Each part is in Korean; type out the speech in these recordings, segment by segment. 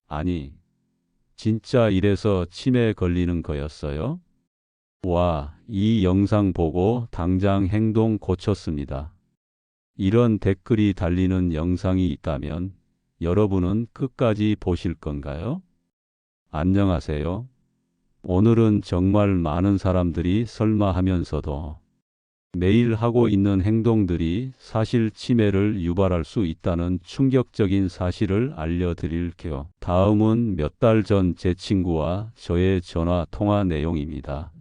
아니, 진짜 이래서 치매에 걸리는 거였어요? 와, 이 영상 보고 당장 행동 고쳤습니다. 이런 댓글이 달리는 영상이 있다면 여러분은 끝까지 보실 건가요? 안녕하세요. 오늘은 정말 많은 사람들이 설마 하면서도 매일 하고 있는 행동들이 사실 치매를 유발할 수 있다는 충격적인 사실을 알려드릴게요. 다음은 몇 달 전 제 친구와 저의 전화 통화 내용입니다.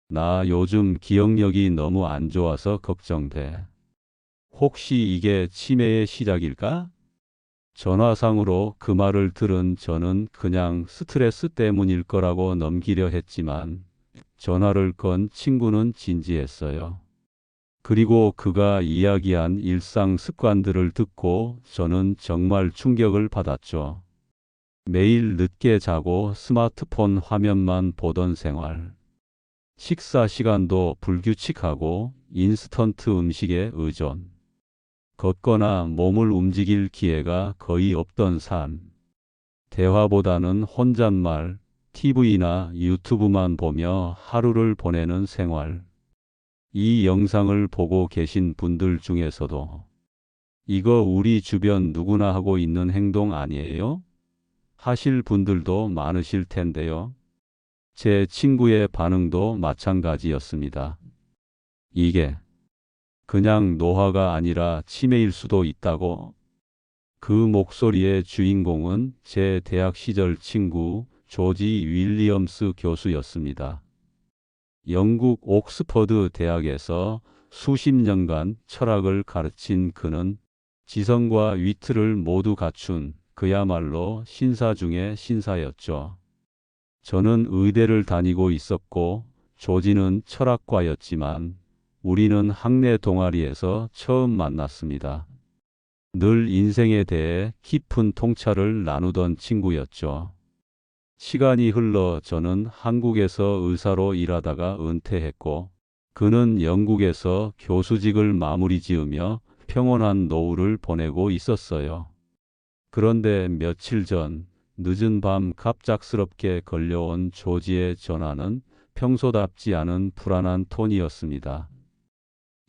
나 요즘 기억력이 너무 안 좋아서 걱정돼. 혹시 이게 치매의 시작일까? 전화상으로 그 말을 들은 저는 그냥 스트레스 때문일 거라고 넘기려 했지만 전화를 건 친구는 진지했어요. 그리고 그가 이야기한 일상 습관들을 듣고 저는 정말 충격을 받았죠. 매일 늦게 자고 스마트폰 화면만 보던 생활. 식사 시간도 불규칙하고 인스턴트 음식에 의존. 걷거나 몸을 움직일 기회가 거의 없던 삶. 대화보다는 혼잣말, TV나 유튜브만 보며 하루를 보내는 생활. 이 영상을 보고 계신 분들 중에서도 이거 우리 주변 누구나 하고 있는 행동 아니에요? 하실 분들도 많으실 텐데요. 제 친구의 반응도 마찬가지였습니다. 이게 그냥 노화가 아니라 치매일 수도 있다고. 그 목소리의 주인공은 제 대학 시절 친구 조지 윌리엄스 교수였습니다. 영국 옥스퍼드 대학에서 수십 년간 철학을 가르친 그는 지성과 위트를 모두 갖춘 그야말로 신사 중의 신사였죠. 저는 의대를 다니고 있었고 조지는 철학과였지만 우리는 학내 동아리에서 처음 만났습니다. 늘 인생에 대해 깊은 통찰을 나누던 친구였죠. 시간이 흘러 저는 한국에서 의사로 일하다가 은퇴했고 그는 영국에서 교수직을 마무리 지으며 평온한 노후를 보내고 있었어요. 그런데 며칠 전 늦은 밤 갑작스럽게 걸려온 조지의 전화는 평소답지 않은 불안한 톤이었습니다.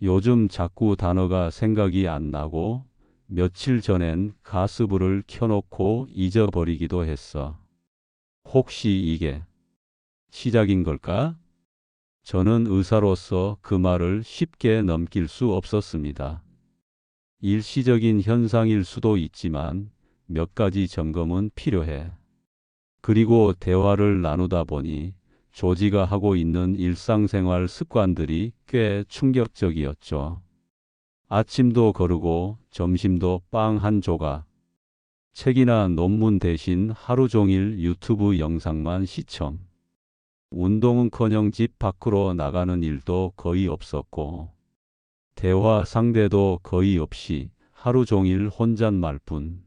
요즘 자꾸 단어가 생각이 안 나고 며칠 전엔 가스불을 켜놓고 잊어버리기도 했어. 혹시 이게 시작인 걸까? 저는 의사로서 그 말을 쉽게 넘길 수 없었습니다. 일시적인 현상일 수도 있지만 몇 가지 점검은 필요해. 그리고 대화를 나누다 보니 조지가 하고 있는 일상생활 습관들이 꽤 충격적이었죠. 아침도 거르고 점심도 빵 한 조각. 책이나 논문 대신 하루 종일 유튜브 영상만 시청. 운동은커녕 집 밖으로 나가는 일도 거의 없었고 대화 상대도 거의 없이 하루 종일 혼잣말뿐.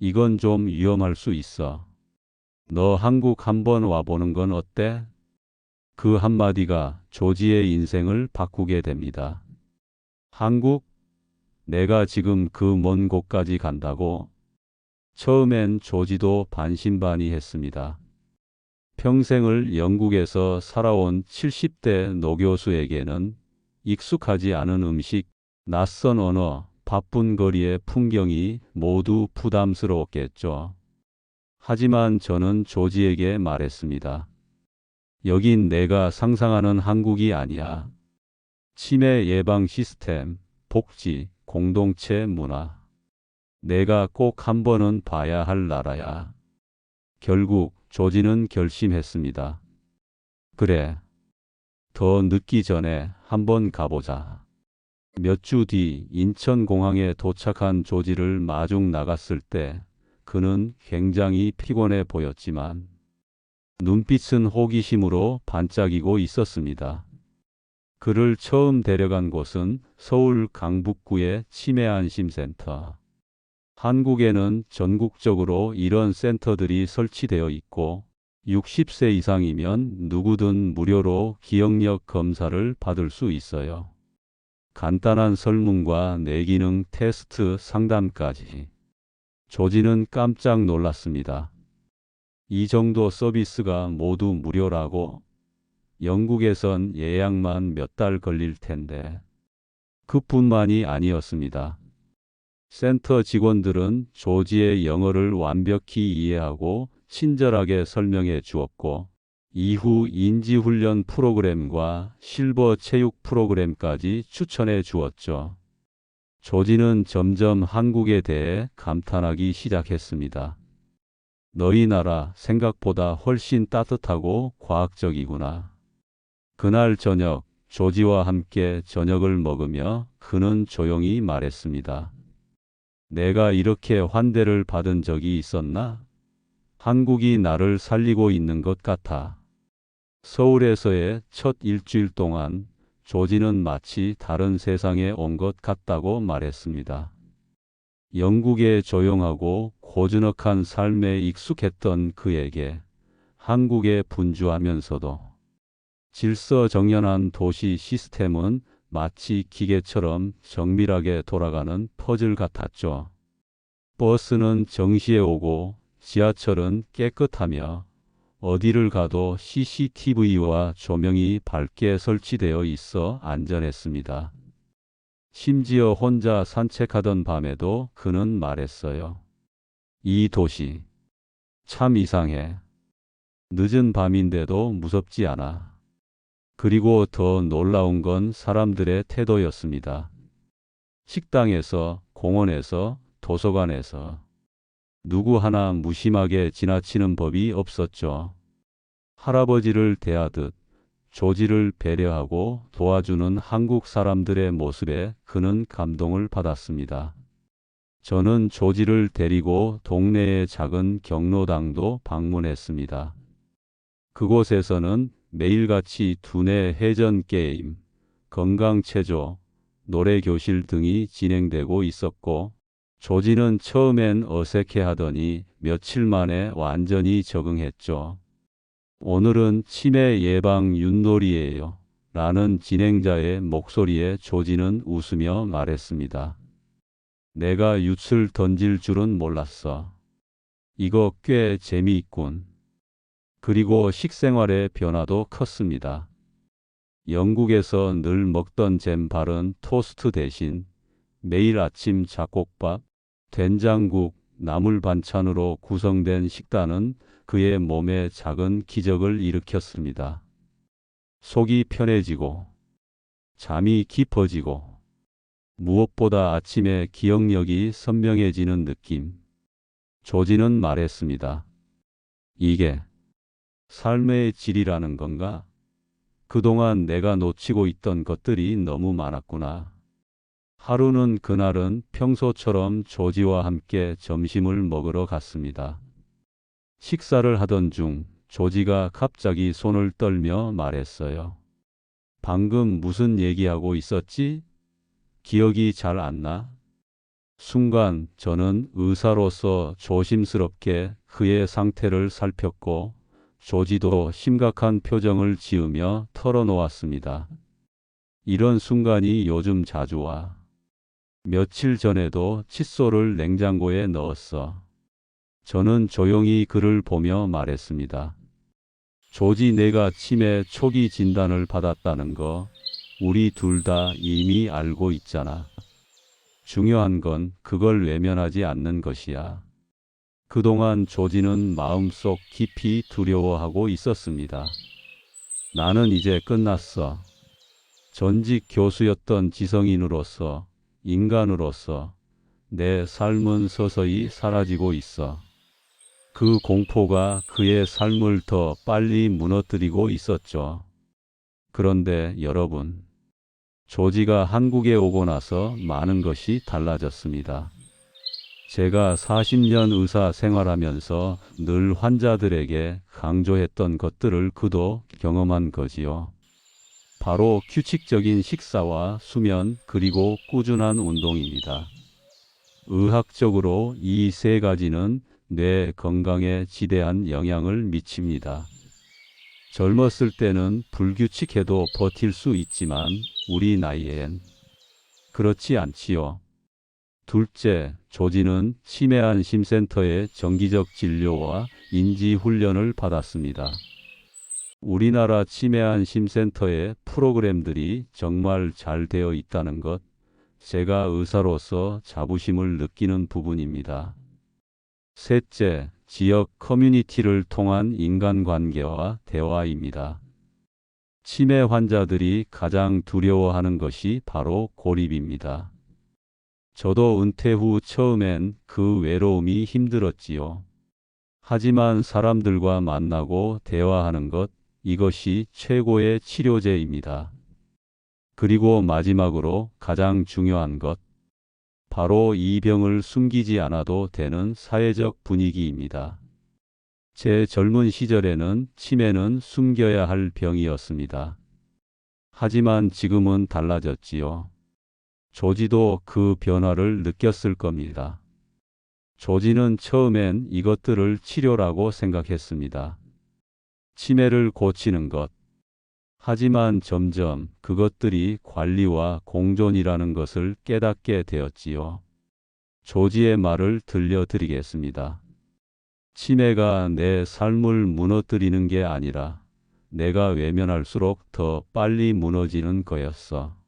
이건 좀 위험할 수 있어. 너 한국 한번 와보는 건 어때? 그 한마디가 조지의 인생을 바꾸게 됩니다. 한국? 내가 지금 그 먼 곳까지 간다고? 처음엔 조지도 반신반의했습니다. 평생을 영국에서 살아온 70대 노교수에게는 익숙하지 않은 음식, 낯선 언어, 바쁜 거리의 풍경이 모두 부담스러웠겠죠. 하지만 저는 조지에게 말했습니다. 여긴 내가 상상하는 한국이 아니야. 치매 예방 시스템, 복지, 공동체 문화. 내가 꼭 한 번은 봐야 할 나라야. 결국 조지는 결심했습니다. 그래, 더 늦기 전에 한번 가보자. 몇 주 뒤 인천공항에 도착한 조지를 마중 나갔을 때 그는 굉장히 피곤해 보였지만 눈빛은 호기심으로 반짝이고 있었습니다. 그를 처음 데려간 곳은 서울 강북구의 치매안심센터. 한국에는 전국적으로 이런 센터들이 설치되어 있고 60세 이상이면 누구든 무료로 기억력 검사를 받을 수 있어요. 간단한 설문과 뇌기능 테스트 상담까지. 조지는 깜짝 놀랐습니다. 이 정도 서비스가 모두 무료라고? 영국에선 예약만 몇 달 걸릴 텐데. 그뿐만이 아니었습니다. 센터 직원들은 조지의 영어를 완벽히 이해하고 친절하게 설명해 주었고, 이후 인지훈련 프로그램과 실버 체육 프로그램까지 추천해 주었죠. 조지는 점점 한국에 대해 감탄하기 시작했습니다. 너희 나라 생각보다 훨씬 따뜻하고 과학적이구나. 그날 저녁, 조지와 함께 저녁을 먹으며 그는 조용히 말했습니다. 내가 이렇게 환대를 받은 적이 있었나? 한국이 나를 살리고 있는 것 같아. 서울에서의 첫 일주일 동안 조지는 마치 다른 세상에 온 것 같다고 말했습니다. 영국의 조용하고 고즈넉한 삶에 익숙했던 그에게 한국에 분주하면서도 질서정연한 도시 시스템은 마치 기계처럼 정밀하게 돌아가는 퍼즐 같았죠. 버스는 정시에 오고 지하철은 깨끗하며 어디를 가도 CCTV와 조명이 밝게 설치되어 있어 안전했습니다. 심지어 혼자 산책하던 밤에도 그는 말했어요. 이 도시 참 이상해. 늦은 밤인데도 무섭지 않아. 그리고 더 놀라운 건 사람들의 태도였습니다. 식당에서, 공원에서, 도서관에서 누구 하나 무심하게 지나치는 법이 없었죠. 할아버지를 대하듯 조지를 배려하고 도와주는 한국 사람들의 모습에 그는 감동을 받았습니다. 저는 조지를 데리고 동네의 작은 경로당도 방문했습니다. 그곳에서는 매일같이 두뇌 회전 게임, 건강체조, 노래교실 등이 진행되고 있었고, 조지는 처음엔 어색해하더니 며칠 만에 완전히 적응했죠. 오늘은 치매 예방 윷놀이예요. 라는 진행자의 목소리에 조지는 웃으며 말했습니다. 내가 윷을 던질 줄은 몰랐어. 이거 꽤 재미있군. 그리고 식생활의 변화도 컸습니다. 영국에서 늘 먹던 잼바른 토스트 대신 매일 아침 잡곡밥, 된장국, 나물 반찬으로 구성된 식단은 그의 몸에 작은 기적을 일으켰습니다. 속이 편해지고, 잠이 깊어지고, 무엇보다 아침에 기억력이 선명해지는 느낌. 조지는 말했습니다. 이게 삶의 질이라는 건가? 그동안 내가 놓치고 있던 것들이 너무 많았구나. 하루는 그날은 평소처럼 조지와 함께 점심을 먹으러 갔습니다. 식사를 하던 중 조지가 갑자기 손을 떨며 말했어요. 방금 무슨 얘기하고 있었지? 기억이 잘 안 나? 순간 저는 의사로서 조심스럽게 그의 상태를 살폈고 조지도 심각한 표정을 지으며 털어놓았습니다. 이런 순간이 요즘 자주 와. 며칠 전에도 칫솔을 냉장고에 넣었어. 저는 조용히 그를 보며 말했습니다. 조지, 내가 치매 초기 진단을 받았다는 거 우리 둘 다 이미 알고 있잖아. 중요한 건 그걸 외면하지 않는 것이야. 그동안 조지는 마음속 깊이 두려워하고 있었습니다. 나는 이제 끝났어. 전직 교수였던 지성인으로서, 인간으로서 내 삶은 서서히 사라지고 있어. 그 공포가 그의 삶을 더 빨리 무너뜨리고 있었죠. 그런데 여러분, 조지가 한국에 오고 나서 많은 것이 달라졌습니다. 제가 40년 의사 생활하면서 늘 환자들에게 강조했던 것들을 그도 경험한 거지요. 바로 규칙적인 식사와 수면 그리고 꾸준한 운동입니다. 의학적으로 이 세 가지는 뇌 건강에 지대한 영향을 미칩니다. 젊었을 때는 불규칙해도 버틸 수 있지만 우리 나이엔 그렇지 않지요. 둘째, 조지는 치매안심센터의 정기적 진료와 인지 훈련을 받았습니다. 우리나라 치매안심센터의 프로그램들이 정말 잘 되어 있다는 것, 제가 의사로서 자부심을 느끼는 부분입니다. 셋째, 지역 커뮤니티를 통한 인간관계와 대화입니다. 치매 환자들이 가장 두려워하는 것이 바로 고립입니다. 저도 은퇴 후 처음엔 그 외로움이 힘들었지요. 하지만 사람들과 만나고 대화하는 것, 이것이 최고의 치료제입니다. 그리고 마지막으로 가장 중요한 것, 바로 이 병을 숨기지 않아도 되는 사회적 분위기입니다. 제 젊은 시절에는 치매는 숨겨야 할 병이었습니다. 하지만 지금은 달라졌지요. 조지도 그 변화를 느꼈을 겁니다. 조지는 처음엔 이것들을 치료라고 생각했습니다. 치매를 고치는 것. 하지만 점점 그것들이 관리와 공존이라는 것을 깨닫게 되었지요. 조지의 말을 들려드리겠습니다. 치매가 내 삶을 무너뜨리는 게 아니라 내가 외면할수록 더 빨리 무너지는 거였어.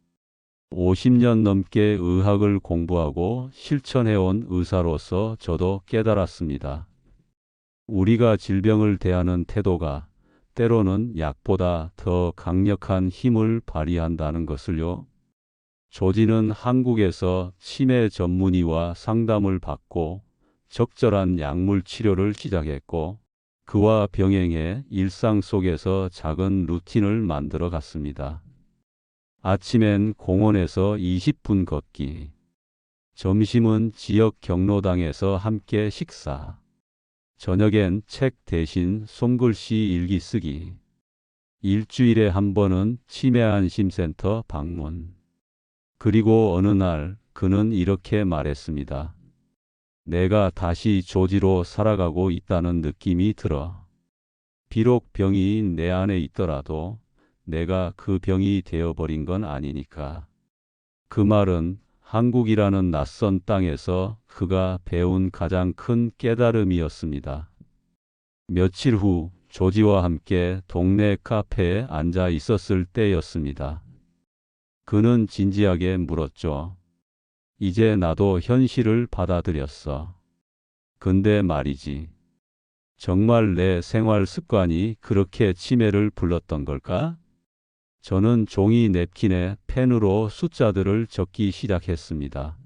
50년 넘게 의학을 공부하고 실천해온 의사로서 저도 깨달았습니다. 우리가 질병을 대하는 태도가 때로는 약보다 더 강력한 힘을 발휘한다는 것을요. 조지는 한국에서 치매 전문의와 상담을 받고 적절한 약물 치료를 시작했고, 그와 병행해 일상 속에서 작은 루틴을 만들어 갔습니다. 아침엔 공원에서 20분 걷기, 점심은 지역 경로당에서 함께 식사, 저녁엔 책 대신 손글씨 일기 쓰기, 일주일에 한 번은 치매안심센터 방문. 그리고 어느 날 그는 이렇게 말했습니다. 내가 다시 조지로 살아가고 있다는 느낌이 들어. 비록 병이 내 안에 있더라도 내가 그 병이 되어버린 건 아니니까. 그 말은 한국이라는 낯선 땅에서 그가 배운 가장 큰 깨달음이었습니다. 며칠 후 조지와 함께 동네 카페에 앉아 있었을 때였습니다. 그는 진지하게 물었죠. 이제 나도 현실을 받아들였어. 근데 말이지. 정말 내 생활 습관이 그렇게 치매를 불렀던 걸까? 저는 종이 냅킨에 펜으로 숫자들을 적기 시작했습니다.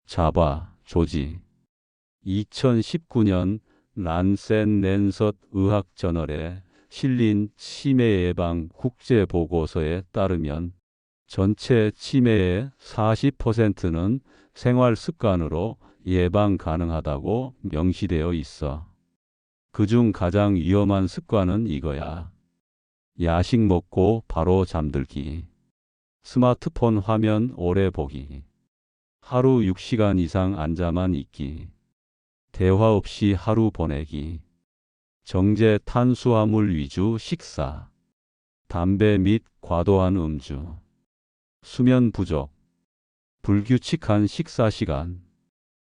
잡아, 조지. 2019년 란센 랜섯 의학저널에 실린 치매 예방 국제 보고서에 따르면 전체 치매의 40%는 생활 습관으로 예방 가능하다고 명시되어 있어. 그중 가장 위험한 습관은 이거야. 야식 먹고 바로 잠들기. 스마트폰 화면 오래 보기. 하루 6시간 이상 앉아만 있기. 대화 없이 하루 보내기. 정제 탄수화물 위주 식사. 담배 및 과도한 음주. 수면 부족. 불규칙한 식사 시간.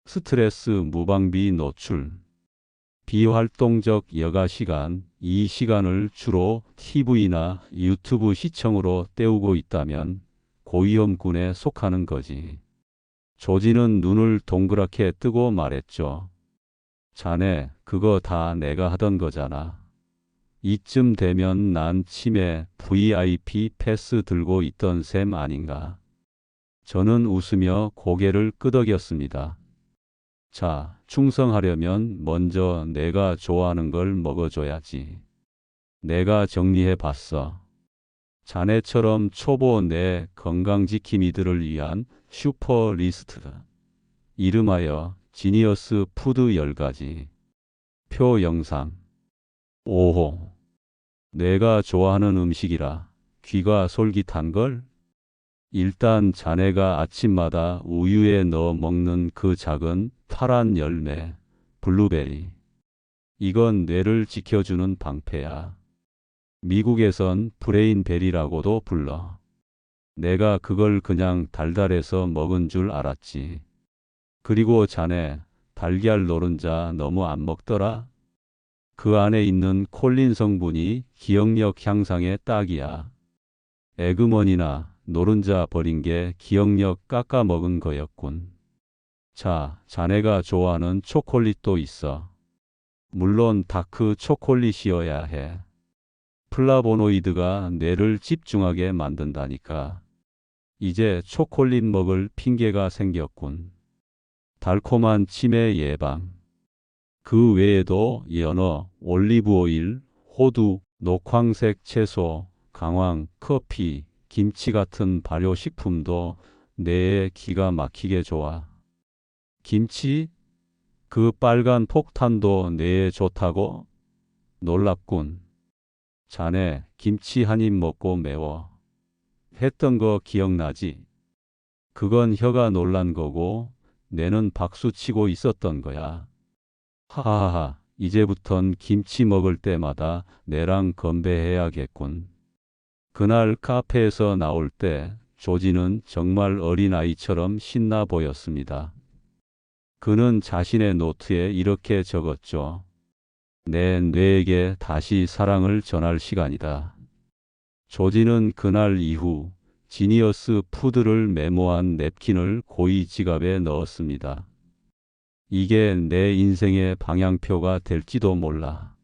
스트레스 무방비 노출. 비활동적 여가 시간, 이 시간을 주로 TV나 유튜브 시청으로 때우고 있다면 고위험군에 속하는 거지. 조지는 눈을 동그랗게 뜨고 말했죠. 자네, 그거 다 내가 하던 거잖아. 이쯤 되면 난 치매 VIP 패스 들고 있던 셈 아닌가. 저는 웃으며 고개를 끄덕였습니다. 자, 충성하려면 먼저 내가 좋아하는 걸 먹어줘야지. 내가 정리해 봤어. 자네처럼 초보 내 건강지킴이들을 위한 슈퍼 리스트. 이름하여 지니어스 푸드 10가지. 표 영상. 5호. 내가 좋아하는 음식이라 귀가 솔깃한 걸? 일단 자네가 아침마다 우유에 넣어 먹는 그 작은 파란 열매, 블루베리. 이건 뇌를 지켜주는 방패야. 미국에선 브레인베리라고도 불러. 내가 그걸 그냥 달달해서 먹은 줄 알았지. 그리고 자네, 달걀 노른자 너무 안 먹더라? 그 안에 있는 콜린 성분이 기억력 향상에 딱이야. 에그머니나 노른자 버린 게 기억력 깎아먹은 거였군. 자, 자네가 좋아하는 초콜릿도 있어. 물론 다크 초콜릿이어야 해. 플라보노이드가 뇌를 집중하게 만든다니까. 이제 초콜릿 먹을 핑계가 생겼군. 달콤한 치매 예방. 그 외에도 연어, 올리브오일, 호두, 녹황색 채소, 강황, 커피, 김치 같은 발효식품도 뇌에 기가 막히게 좋아. 김치? 그 빨간 폭탄도 뇌에 좋다고? 놀랍군. 자네 김치 한 입 먹고 매워 했던 거 기억나지? 그건 혀가 놀란 거고 뇌는 박수 치고 있었던 거야. 하하하, 이제부턴 김치 먹을 때마다 내랑 건배해야겠군. 그날 카페에서 나올 때 조지는 정말 어린아이처럼 신나 보였습니다. 그는 자신의 노트에 이렇게 적었죠. 내 뇌에게 다시 사랑을 전할 시간이다. 조지는 그날 이후 지니어스 푸드를 메모한 냅킨을 고이 지갑에 넣었습니다. 이게 내 인생의 방향표가 될지도 몰라.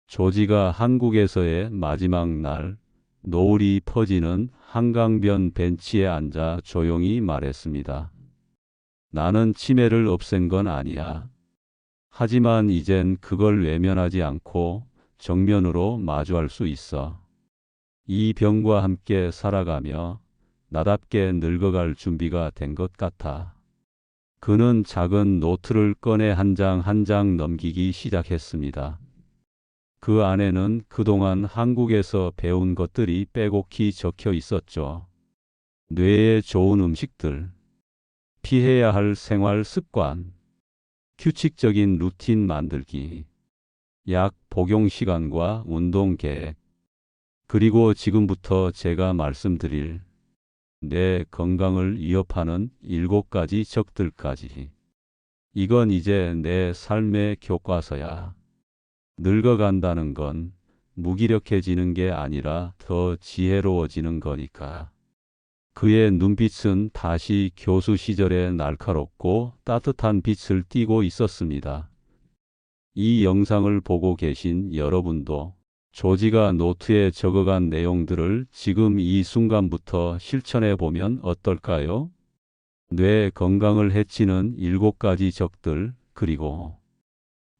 조지가 한국에서의 마지막 날, 노을이 퍼지는 한강변 벤치에 앉아 조용히 말했습니다. 나는 치매를 없앤 건 아니야. 하지만 이젠 그걸 외면하지 않고 정면으로 마주할 수 있어. 이 병과 함께 살아가며 나답게 늙어갈 준비가 된 것 같아. 그는 작은 노트를 꺼내 한 장 한 장 넘기기 시작했습니다. 그 안에는 그동안 한국에서 배운 것들이 빼곡히 적혀 있었죠. 뇌에 좋은 음식들, 피해야 할 생활 습관, 규칙적인 루틴 만들기, 약 복용 시간과 운동 계획, 그리고 지금부터 제가 말씀드릴 내 건강을 위협하는 7가지 적들까지. 이건 이제 내 삶의 교과서야. 늙어간다는 건 무기력해지는 게 아니라 더 지혜로워지는 거니까. 그의 눈빛은 다시 교수 시절의 날카롭고 따뜻한 빛을 띠고 있었습니다. 이 영상을 보고 계신 여러분도 조지가 노트에 적어간 내용들을 지금 이 순간부터 실천해 보면 어떨까요? 뇌 건강을 해치는 7가지 적들, 그리고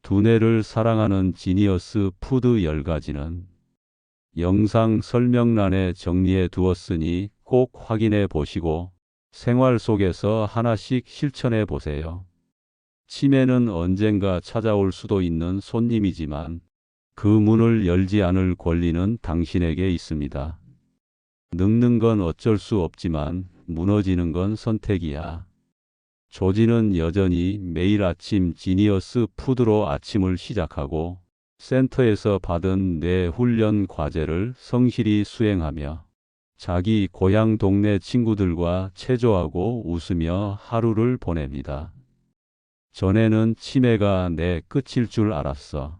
두뇌를 사랑하는 지니어스 푸드 10가지는 영상 설명란에 정리해 두었으니 꼭 확인해 보시고 생활 속에서 하나씩 실천해 보세요. 치매는 언젠가 찾아올 수도 있는 손님이지만 그 문을 열지 않을 권리는 당신에게 있습니다. 늙는 건 어쩔 수 없지만 무너지는 건 선택이야. 조지는 여전히 매일 아침 지니어스 푸드로 아침을 시작하고 센터에서 받은 뇌 훈련 과제를 성실히 수행하며 자기 고향 동네 친구들과 체조하고 웃으며 하루를 보냅니다. 전에는 치매가 내 끝일 줄 알았어.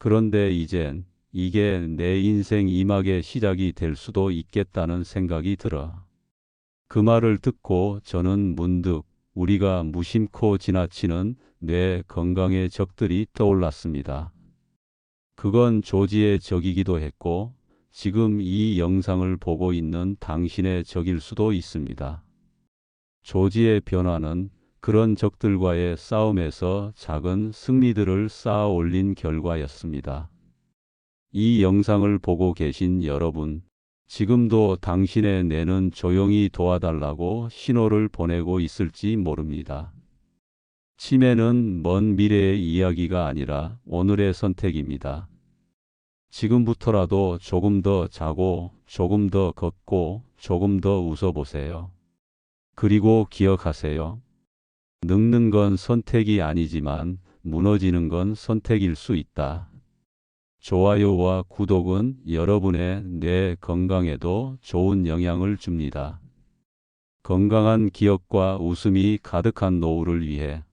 그런데 이젠 이게 내 인생 이막의 시작이 될 수도 있겠다는 생각이 들어. 그 말을 듣고 저는 문득 우리가 무심코 지나치는 뇌 건강의 적들이 떠올랐습니다. 그건 조지의 적이기도 했고 지금 이 영상을 보고 있는 당신의 적일 수도 있습니다. 조지의 변화는 그런 적들과의 싸움에서 작은 승리들을 쌓아 올린 결과였습니다. 이 영상을 보고 계신 여러분, 지금도 당신의 뇌는 조용히 도와달라고 신호를 보내고 있을지 모릅니다. 치매는 먼 미래의 이야기가 아니라 오늘의 선택입니다. 지금부터라도 조금 더 자고, 조금 더 걷고, 조금 더 웃어보세요. 그리고 기억하세요. 늙는 건 선택이 아니지만 무너지는 건 선택일 수 있다. 좋아요와 구독은 여러분의 뇌 건강에도 좋은 영향을 줍니다. 건강한 기억과 웃음이 가득한 노후를 위해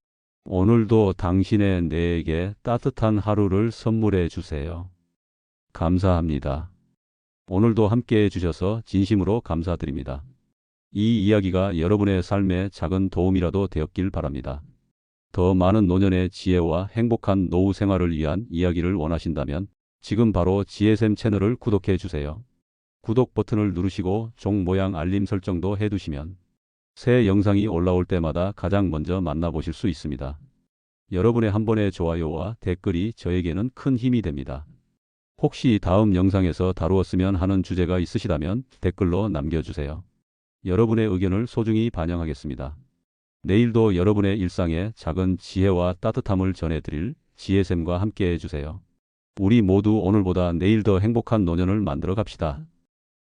오늘도 당신의 뇌에게 따뜻한 하루를 선물해 주세요. 감사합니다. 오늘도 함께 해주셔서 진심으로 감사드립니다. 이 이야기가 여러분의 삶에 작은 도움이라도 되었길 바랍니다. 더 많은 노년의 지혜와 행복한 노후 생활을 위한 이야기를 원하신다면 지금 바로 GSM 채널을 구독해 주세요. 구독 버튼을 누르시고 종 모양 알림 설정도 해두시면 새 영상이 올라올 때마다 가장 먼저 만나보실 수 있습니다. 여러분의 한 번의 좋아요와 댓글이 저에게는 큰 힘이 됩니다. 혹시 다음 영상에서 다루었으면 하는 주제가 있으시다면 댓글로 남겨주세요. 여러분의 의견을 소중히 반영하겠습니다. 내일도 여러분의 일상에 작은 지혜와 따뜻함을 전해드릴 GSM과 함께 해주세요. 우리 모두 오늘보다 내일 더 행복한 노년을 만들어 갑시다.